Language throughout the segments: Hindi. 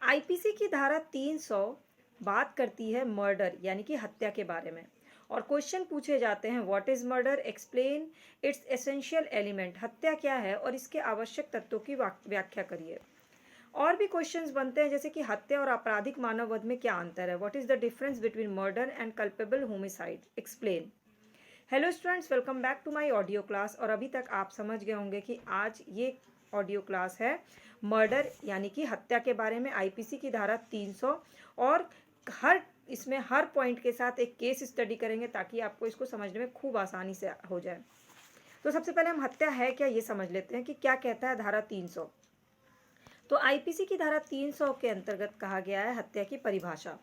आईपीसी की धारा 300 बात करती है मर्डर यानी कि हत्या के बारे में। और क्वेश्चन पूछे जाते हैं, what is murder, explain it's essential element, हत्या क्या है और इसके आवश्यक तत्वों की व्याख्या करिए। और भी क्वेश्चंस बनते हैं जैसे कि हत्या और आपराधिक मानव वध में क्या अंतर है, what is the difference between murder and culpable homicide, explain. Hello students, welcome back to my audio class. और अभी तक आप समझ गए होंगे कि आज ये ऑडियो क्लास है मर्डर यानी कि हत्या के बारे में, आईपीसी की धारा 300। और इसमें हर पॉइंट के साथ एक केस स्टडी करेंगे ताकि आपको इसको समझने में खूब आसानी से हो जाए। तो सबसे पहले हम हत्या है क्या ये समझ लेते हैं कि क्या कहता है धारा 300। तो आईपीसी की धारा 300 के अंतर्गत कहा गया है हत्या की परिभाषा।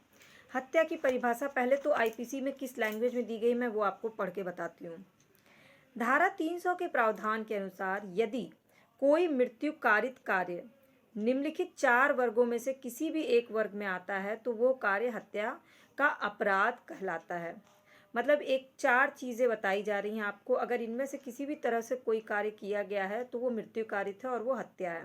हत्या की परिभाषा पहले तो आईपीसी में किस लैंग्वेज में दी गई मैं वो आपको पढ़ के बताती हूँ। धारा 300 के प्रावधान के अनुसार यदि कोई मृत्यु कारित कार्य निम्नलिखित 4 वर्गों में से किसी भी एक वर्ग में आता है तो वो कार्य हत्या का अपराध कहलाता है। मतलब एक 4 चीजें बताई जा रही हैं आपको, अगर इनमें से किसी भी तरह से कोई कार्य किया गया है तो वो मृत्यु कारित है और वो हत्या है।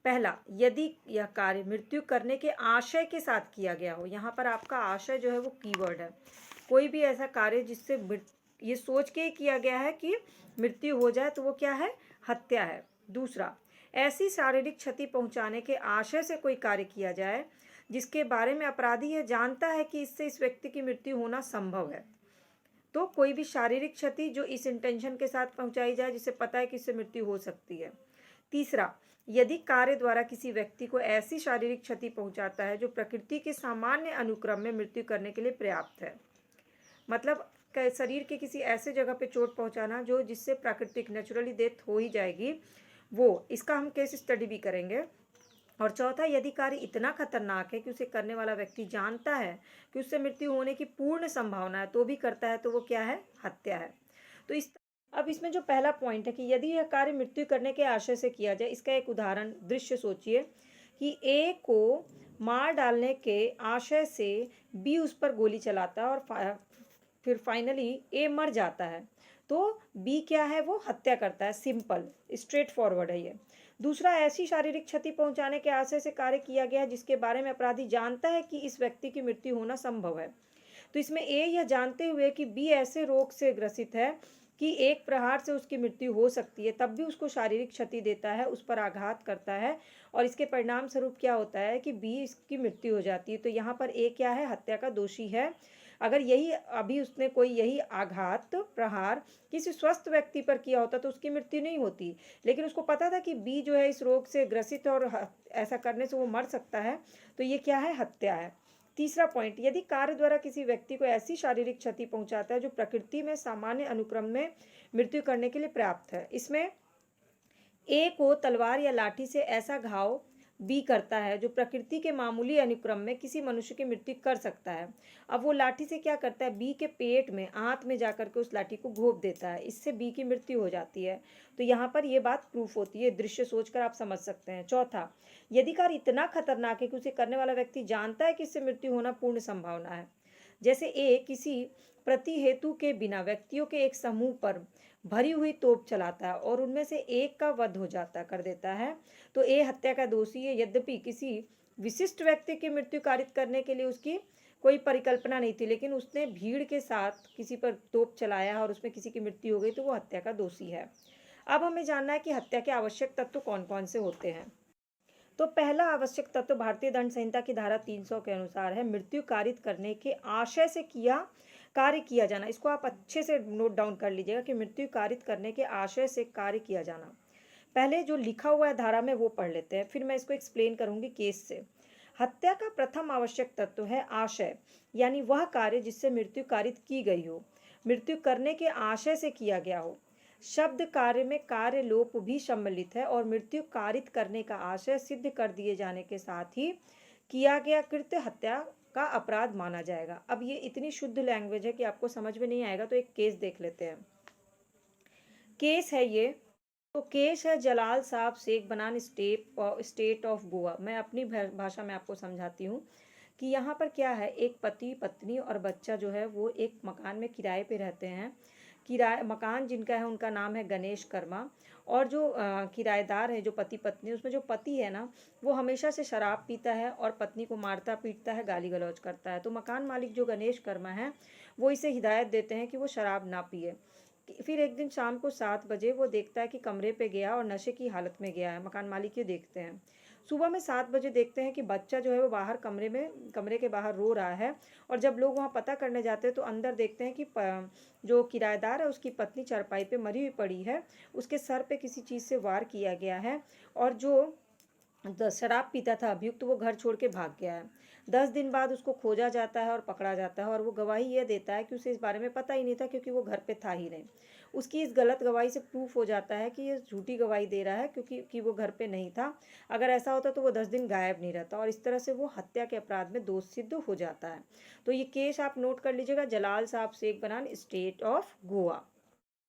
पहला, यदि यह कार्य मृत्यु करने के आशय के साथ किया गया हो। यहाँ पर आपका आशय जो है वो कीवर्ड है। कोई भी ऐसा कार्य जिससे ये सोच के किया गया है कि मृत्यु हो जाए तो वो क्या है, हत्या है। दूसरा, ऐसी शारीरिक क्षति पहुंचाने के आशय से कोई कार्य किया जाए जिसके बारे में अपराधी यह जानता है कि इससे इस व्यक्ति की मृत्यु होना संभव है। तो कोई भी शारीरिक क्षति जो इस इंटेंशन के साथ पहुंचाई जाए जिससे पता है कि इससे मृत्यु हो सकती है। तीसरा, यदि कार्य द्वारा किसी व्यक्ति को ऐसी शारीरिक क्षति पहुंचाता है जो प्रकृति के सामान्य अनुक्रम में मृत्यु करने के लिए पर्याप्त है। मतलब शरीर के किसी ऐसे जगह पे चोट पहुंचाना जो जिससे प्राकृतिक नेचुरली डेथ हो ही जाएगी, वो इसका हम केस स्टडी भी करेंगे। और चौथा, यदि कार्य इतना खतरनाक है कि उसे करने वाला व्यक्ति जानता है कि उससे मृत्यु होने की पूर्ण संभावना है तो भी करता है तो वो क्या है, हत्या है। तो अब इसमें जो पहला पॉइंट है कि यदि यह कार्य मृत्यु करने के आशय से किया जाए, इसका एक उदाहरण दृश्य सोचिए कि ए को मार डालने के आशय से बी उस पर गोली चलाता है और फिर फाइनली ए मर जाता है तो बी क्या है, वो हत्या करता है। सिंपल स्ट्रेट फॉरवर्ड है ये। दूसरा, ऐसी शारीरिक क्षति पहुंचाने के आशय से कार्य किया गया है जिसके बारे में अपराधी जानता है कि इस व्यक्ति की मृत्यु होना संभव है। तो इसमें ए यह जानते हुए कि बी ऐसे रोग से ग्रसित है कि एक प्रहार से उसकी मृत्यु हो सकती है, तब भी उसको शारीरिक क्षति देता है, उस पर आघात करता है और इसके परिणाम स्वरूप क्या होता है कि बी इसकी मृत्यु हो जाती है। तो यहाँ पर ए क्या है, हत्या का दोषी है। अगर यही अभी उसने कोई यही आघात प्रहार किसी स्वस्थ व्यक्ति पर किया होता तो उसकी मृत्यु नहीं होती, लेकिन उसको पता था कि बी जो है इस रोग से ग्रसित है और ऐसा करने से वो मर सकता है, तो ये क्या है, हत्या है। तीसरा पॉइंट, यदि कार्य द्वारा किसी व्यक्ति को ऐसी शारीरिक क्षति पहुंचाता है जो प्रकृति में सामान्य अनुक्रम में मृत्यु करने के लिए पर्याप्त है। इसमें ए को तलवार या लाठी से ऐसा घाव बी करता है जो प्रकृति के मामूली अनुक्रम में किसी मनुष्य की मृत्यु कर सकता है। अब वो लाठी से क्या करता है, बी के पेट में आंत में जाकर के उस लाठी को घोंप देता है, इससे बी की मृत्यु हो जाती है। तो यहाँ पर ये बात प्रूफ होती है, दृश्य सोचकर आप समझ सकते हैं। चौथा, यदि कार्य इतना खतरनाक है कि उसे करने वाला व्यक्ति जानता है कि इससे मृत्यु होना पूर्ण संभावना है। जैसे ए किसी प्रति हेतु के बिना व्यक्तियों के एक समूह पर भरी हुई तोप चलाता है और उनमें से एक का वध हो जाता कर देता है तो ए हत्या का दोषी है। यद्यपि किसी विशिष्ट व्यक्ति की मृत्यु कारित करने के लिए उसकी कोई परिकल्पना नहीं थी, लेकिन उसने भीड़ के साथ किसी पर तोप चलाया और उसमें किसी की मृत्यु हो गई तो वो हत्या का दोषी है। अब हमें जानना है कि हत्या के आवश्यक तत्व कौन कौन से होते हैं। तो पहला आवश्यक तत्व भारतीय दंड संहिता की धारा 300 के अनुसार है मृत्यु कारित करने के आशय से कार्य किया जाना। इसको आप अच्छे से नोट डाउन कर लीजिएगा कि मृत्यु कारित करने के आशय से कार्य किया जाना। पहले जो लिखा हुआ है धारा में वो पढ़ लेते हैं, फिर मैं इसको एक्सप्लेन करूंगी केस से। हत्या का प्रथम आवश्यक तत्व है आशय, यानी वह कार्य जिससे मृत्यु कारित की गई हो, मृत्यु करने के आशय से किया गया हो। शब्द कार्य में कार्य लोप भी सम्मिलित है और मृत्यु कारित करने का आशय सिद्ध कर दिए जाने के साथ ही किया गया कृत्य हत्या का अपराध माना जाएगा। अब ये इतनी शुद्ध लैंग्वेज है कि आपको समझ में नहीं आएगा, तो एक केस देख लेते हैं। केस है ये, तो केस है जलाल साहब शेख बनान स्टेट ऑफ गोवा। मैं अपनी भाषा में आपको समझाती हूँ कि यहाँ पर क्या है, एक पति पत्नी और बच्चा जो है वो एक मकान में किराए पे रहते हैं। किराए मकान जिनका है उनका नाम है गणेश कर्मा। और जो किराएदार है, जो पति पत्नी, उसमें जो पति है ना, वो हमेशा से शराब पीता है और पत्नी को मारता पीटता है, गाली गलौज करता है। तो मकान मालिक जो गणेश कर्मा है वो इसे हिदायत देते हैं कि वो शराब ना पिए। फिर एक दिन शाम को 7 बजे वो देखता है कि कमरे पे गया और नशे की हालत में गया है। मकान मालिक ये देखते हैं। सुबह में 7 बजे देखते हैं कि बच्चा जो है वो बाहर कमरे के बाहर रो रहा है। और जब लोग वहाँ पता करने जाते हैं तो अंदर देखते हैं कि जो किराएदार है उसकी पत्नी चारपाई पे मरी हुई पड़ी है। उसके सर पे किसी चीज़ से वार किया गया है। और जो शराब पीता था अभियुक्त, वो घर छोड़ के भाग गया है। 10 दिन बाद उसको खोजा जाता है और पकड़ा जाता है। और वो गवाही ये देता है कि उसे इस बारे में पता ही नहीं था, क्योंकि वो घर पे था ही नहीं। उसकी इस गलत गवाही से प्रूफ हो जाता है कि ये झूठी गवाही दे रहा है, क्योंकि वो घर पे नहीं था। अगर ऐसा होता तो वो 10 दिन गायब नहीं रहता। और इस तरह से वो हत्या के अपराध में दोष सिद्ध हो जाता है। तो ये केस आप नोट कर लीजिएगा, जलाल साहब शेख बनाम स्टेट ऑफ गोवा।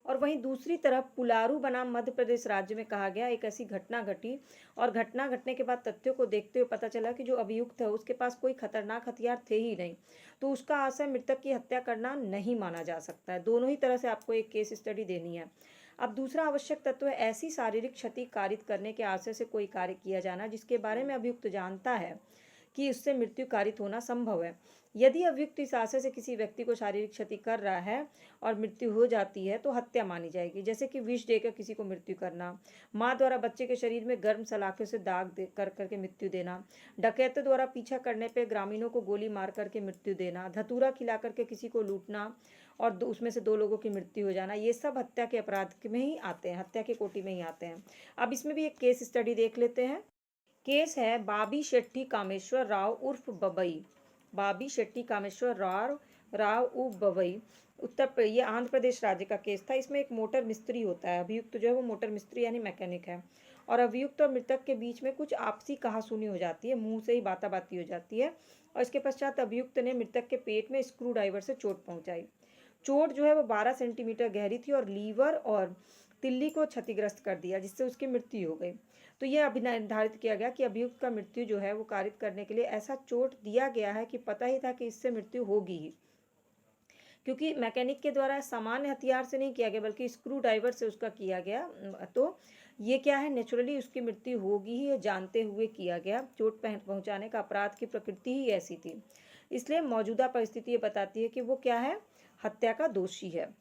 और वहीं दूसरी तरफ पुलारू बनाम मध्य प्रदेश राज्य में कहा गया, एक ऐसी घटना घटी और घटना घटने के बाद तथ्यों को देखते हुए पता चला कि जो अभियुक्त है उसके पास कोई खतरनाक हथियार थे ही नहीं। तो उसका आशय मृतक की हत्या करना नहीं माना जा सकता है। दोनों ही तरह से आपको एक केस स्टडी देनी है। अब दूसरा आवश्यक तत्व है ऐसी शारीरिक क्षति कारित करने के आशय से कोई कार्य किया जाना जिसके बारे में अभियुक्त जानता है कि उससे मृत्यु कारित होना संभव है। यदि अभियुक्त इस आशय से किसी व्यक्ति को शारीरिक क्षति कर रहा है और मृत्यु हो जाती है तो हत्या मानी जाएगी। जैसे कि विष देकर किसी को मृत्यु करना, माँ द्वारा बच्चे के शरीर में गर्म सलाखों से दाग दे कर करके मृत्यु देना, डकैतों द्वारा पीछा करने पर ग्रामीणों को गोली मार करके मृत्यु देना, धतूरा खिला करके किसी को लूटना और उसमें से 2 लोगों की मृत्यु हो जाना, ये सब हत्या के अपराध में ही आते हैं, हत्या के कोटि में ही आते हैं। अब इसमें भी एक केस स्टडी देख लेते हैं। केस है बाबी शेट्टी कामेश्वर राव उर्फ बबई। बाबी शेट्टी कामेश्वर राव उर्फ बबई ये आंध्र प्रदेश राज्य का केस था। इसमें एक मोटर मिस्त्री होता है। अभियुक्त जो है वो मोटर मिस्त्री यानी मैकेनिक है। और अभियुक्त और मृतक के बीच में कुछ आपसी कहासुनी हो जाती है, मुंह से ही बाताबाती हो जाती है। और इसके पश्चात अभियुक्त ने मृतक के पेट में स्क्रू ड्राइवर से चोट पहुंचाई। चोट जो है वो 12 सेंटीमीटर गहरी थी और लीवर और तिल्ली को क्षतिग्रस्त कर दिया, जिससे उसकी मृत्यु हो गई। तो यह अभी निर्धारित किया गया कि अभियुक्त का मृत्यु जो है वो कारित करने के लिए ऐसा चोट दिया गया है कि पता ही था कि इससे मृत्यु होगी ही, क्योंकि मैकेनिक के द्वारा सामान्य हथियार से नहीं किया गया बल्कि स्क्रू ड्राइवर से उसका किया गया। तो ये क्या है, नेचुरली उसकी मृत्यु होगी ही, ये जानते हुए किया गया। चोट पहुंचाने का अपराध की प्रकृति ही ऐसी थी, इसलिए मौजूदा परिस्थिति ये बताती है कि वो क्या है, हत्या का दोषी है।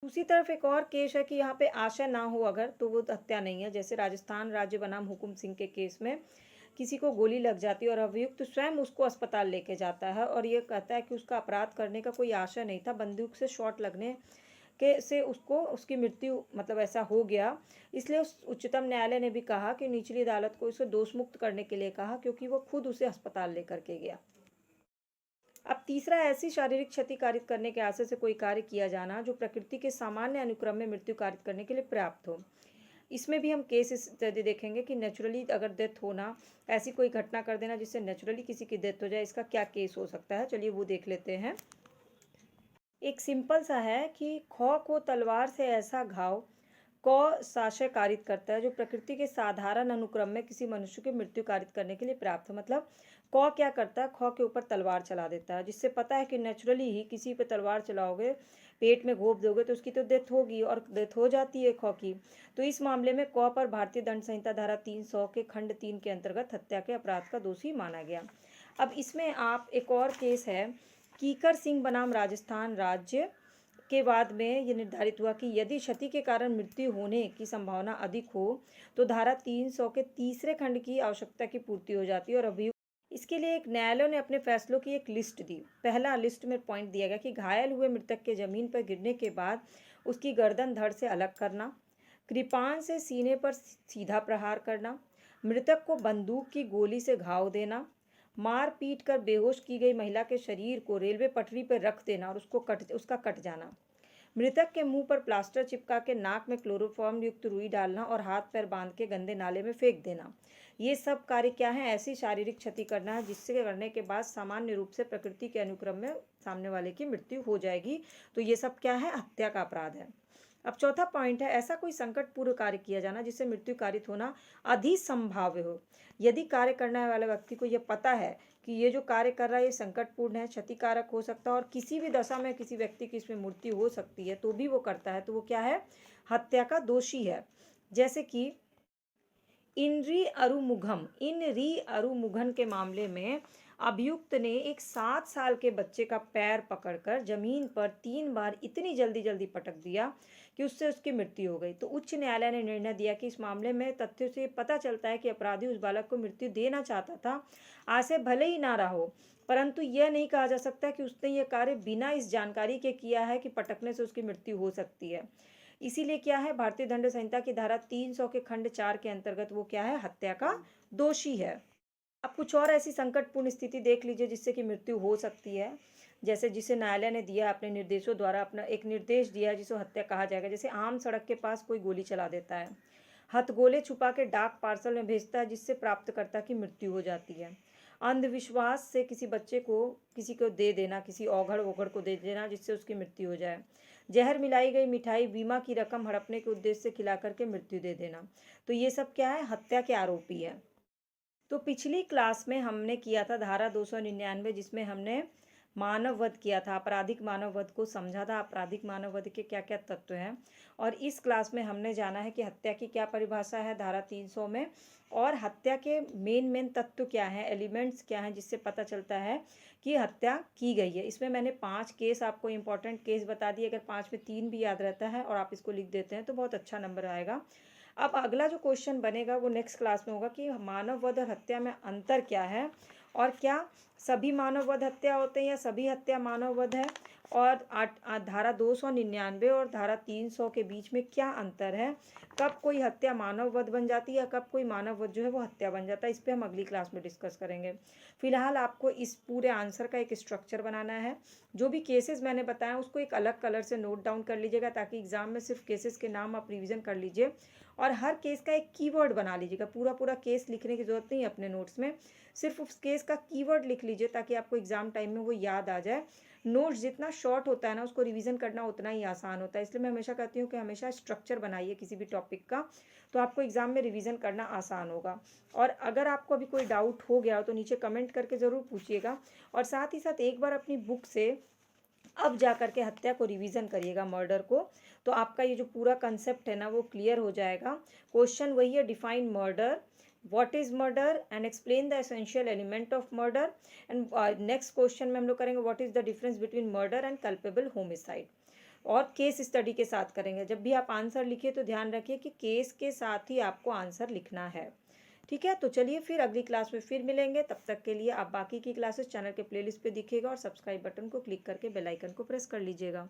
दूसरी तरफ एक और केस है कि यहाँ पे आशय ना हो अगर, तो वो हत्या नहीं है। जैसे राजस्थान राज्य बनाम हुकुम सिंह के केस में किसी को गोली लग जाती है और अभियुक्त स्वयं उसको अस्पताल लेके जाता है और ये कहता है कि उसका अपराध करने का कोई आशय नहीं था, बंदूक से शॉट लगने के से उसकी मृत्यु मतलब ऐसा हो गया। इसलिए उच्चतम न्यायालय ने भी कहा कि निचली अदालत को इसे दोष मुक्त करने के लिए कहा, क्योंकि वो खुद उसे अस्पताल लेकर के गया। अब तीसरा, ऐसी शारीरिक क्षति कारित करने के आशय से कोई कार्य किया जाना जो प्रकृति के सामान्य अनुक्रम में मृत्यु कारित करने के लिए पर्याप्त हो। इसमें भी हम केस स्टडी देखेंगे कि नेचुरली अगर डेथ होना, ऐसी कोई घटना कर देना जिससे नेचुरली किसी की डेथ हो जाए, इसका क्या केस हो सकता है। चलिए वो देख लेते हैं। एक सिंपल सा है कि खौ को तलवार से ऐसा घाव क साशय कारित करता है जो प्रकृति के साधारण अनुक्रम में किसी मनुष्य की मृत्यु कारित करने के लिए पर्याप्त है। मतलब क क्या करता है, ख के ऊपर तलवार चला देता है, जिससे पता है कि नेचुरली ही किसी पे तलवार चलाओगे, पेट में घोंप दोगे तो उसकी तो डेथ होगी, और डेथ हो जाती है ख की। तो इस मामले में क पर भारतीय दंड संहिता धारा 300 के खंड 3 के अंतर्गत हत्या के अपराध का दोषी माना गया। अब इसमें आप एक और केस है, कीकर सिंह बनाम राजस्थान राज्य के बाद में ये निर्धारित हुआ कि यदि क्षति के कारण मृत्यु होने की संभावना अधिक हो तो धारा 300 के तीसरे खंड की आवश्यकता की पूर्ति हो जाती है। और अभियुक्त इसके लिए एक न्यायालय ने अपने फैसलों की एक लिस्ट दी। पहला लिस्ट में पॉइंट दिया गया कि घायल हुए मृतक के जमीन पर गिरने के बाद उसकी गर्दन धड़ से अलग करना, कृपाण से सीने पर सीधा प्रहार करना, मृतक को बंदूक की गोली से घाव देना, मार पीट कर बेहोश की गई महिला के शरीर को रेलवे पटरी पर रख देना और उसका कट जाना, मृतक के मुंह पर प्लास्टर चिपका के नाक में क्लोरोफॉर्म युक्त रुई डालना और हाथ पैर बांध के गंदे नाले में फेंक देना। ये सब कार्य क्या है, ऐसी शारीरिक क्षति करना है जिससे करने के बाद सामान्य रूप से प्रकृति के अनुक्रम में सामने वाले की मृत्यु हो जाएगी। तो ये सब क्या है, हत्या का अपराध है। अब चौथा पॉइंट है, ऐसा कोई संकट पूर्ण कार्य किया जाना जिससे मृत्यु कारित होना अधिसंभाव्य हो। यदि कार्य करने वाले व्यक्ति को यह पता है कि ये जो कार्य कर रहा है ये संकटपूर्ण है, क्षतिकारक हो सकता है और किसी भी दशा में किसी व्यक्ति की इसमें मृत्यु हो सकती है, तो भी वो करता है, तो वो क्या है, हत्या का दोषी है। जैसे कि इनरी अरुमुघन के मामले में अभियुक्त ने एक 7 साल के बच्चे का पैर पकड़कर जमीन पर 3 बार इतनी जल्दी जल्दी पटक दिया कि उससे उसकी मृत्यु हो गई। तो उच्च न्यायालय ने निर्णय दिया कि इस मामले में तथ्यों से पता चलता है कि अपराधी उस बालक को मृत्यु देना चाहता था, आशय भले ही ना रहा हो, परंतु यह नहीं कहा जा सकता कि उसने यह कार्य बिना इस जानकारी के किया है कि पटकने से उसकी मृत्यु हो सकती है। इसीलिए क्या है, भारतीय दंड संहिता की धारा 300 के खंड 4 के अंतर्गत वो क्या है, हत्या का दोषी है। अब कुछ और ऐसी संकटपूर्ण स्थिति देख लीजिए जिससे कि मृत्यु हो सकती है। जैसे जिसे न्यायालय ने दिया अपने निर्देशों द्वारा, अपना एक निर्देश दिया है जिसे हत्या कहा जाएगा। जैसे आम सड़क के पास कोई गोली चला देता है, हथगोले छुपा के डाक पार्सल में भेजता है जिससे प्राप्तकर्ता की मृत्यु हो जाती है, अंधविश्वास से किसी बच्चे को किसी को दे देना, किसी औघड़ वोघड़ को दे देना जिससे उसकी मृत्यु हो जाए, जहर मिलाई गई मिठाई बीमा की रकम हड़पने के उद्देश्य से खिला करके मृत्यु दे देना, तो ये सब क्या है, हत्या के आरोपी है। तो पिछली क्लास में हमने किया था धारा 299, जिसमें हमने मानव वध किया था, आपराधिक मानव वध को समझा था, आपराधिक मानव वध के क्या क्या तत्व हैं। और इस क्लास में हमने जाना है कि हत्या की क्या परिभाषा है धारा 300 में, और हत्या के मेन तत्व क्या हैं, एलिमेंट्स क्या हैं जिससे पता चलता है कि हत्या की गई है। इसमें मैंने 5 केस आपको इंपॉर्टेंट केस बता दिए। अगर 5 में 3 भी याद रहता है और आप इसको लिख देते हैं तो बहुत अच्छा नंबर आएगा। अब अगला जो क्वेश्चन बनेगा वो नेक्स्ट क्लास में होगा कि मानव वध और हत्या में अंतर क्या है, और क्या सभी मानव वध हत्या होते हैं या सभी हत्या मानव वध है, और धारा 299 और धारा 300 के बीच में क्या अंतर है, कब कोई हत्या मानव वध बन जाती है, कब कोई मानव वध जो है वो हत्या बन जाता है। इस पर हम अगली क्लास में डिस्कस करेंगे। फिलहाल आपको इस पूरे आंसर का एक स्ट्रक्चर बनाना है। जो भी केसेस मैंने बताया उसको एक अलग कलर से नोट डाउन कर लीजिएगा ताकि एग्जाम में सिर्फ केसेस के नाम आप रिवीजन कर लीजिए, और हर केस का एक कीवर्ड बना लीजिएगा। पूरा पूरा केस लिखने की जरूरत नहीं है अपने नोट्स में, सिर्फ उस केस का कीवर्ड लिख लीजिए ताकि आपको एग्जाम टाइम में वो याद आ जाए। नोट्स जितना शॉर्ट होता है ना उसको रिवीजन करना उतना ही आसान होता है, इसलिए मैं हमेशा कहती हूँ कि हमेशा स्ट्रक्चर बनाइए किसी भी टॉपिक का, तो आपको एग्जाम में रिवीजन करना आसान होगा। और अगर आपको अभी कोई डाउट हो गया हो तो नीचे कमेंट करके ज़रूर पूछिएगा, और साथ ही साथ एक बार अपनी बुक से अब जा कर के हत्या को रिवीजन करिएगा, मर्डर को, तो आपका ये जो पूरा कंसेप्ट है ना वो क्लियर हो जाएगा। क्वेश्चन वही है, define murder, what is murder and explain the essential element of murder. And next question में हम लोग करेंगे what is the difference between murder and culpable homicide, और केस स्टडी के साथ करेंगे। जब भी आप आंसर लिखिए तो ध्यान रखिए कि केस के साथ ही आपको आंसर लिखना है। ठीक है, तो चलिए फिर अगली क्लास में फिर मिलेंगे। तब तक के लिए आप बाकी की क्लासेस चैनल के प्लेलिस्ट पे दिखेगा, और सब्सक्राइब बटन को क्लिक करके बेल आइकन को प्रेस कर लीजिएगा।